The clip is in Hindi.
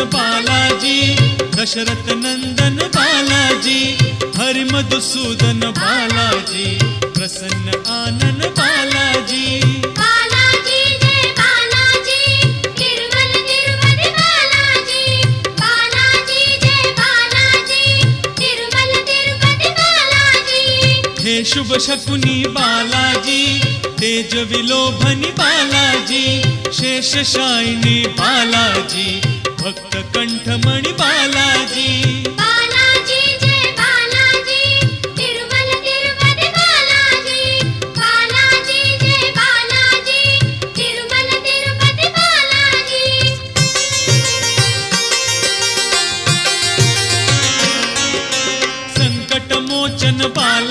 बालाजी, दशरथ नंदन बालाजी, हरि मधुसूदन बालाजी, प्रसन्न आनन बालाजी। बालाजी जय बालाजी, तिरुमल तिरुपति बालाजी। बालाजी जय बालाजी, तिरुमल तिरुपति बालाजी। हे शुभ शकुनी बालाजी, तेज विलोभनी बालाजी, शेष शायिनी बालाजी, भक्त कंठमणि बालाजी। बालाजी जय बालाजी, तिरुमल तिरुपति बालाजी। बालाजी जय बालाजी, तिरुमल तिरुपति बालाजी। संकट मोचन बालाजी,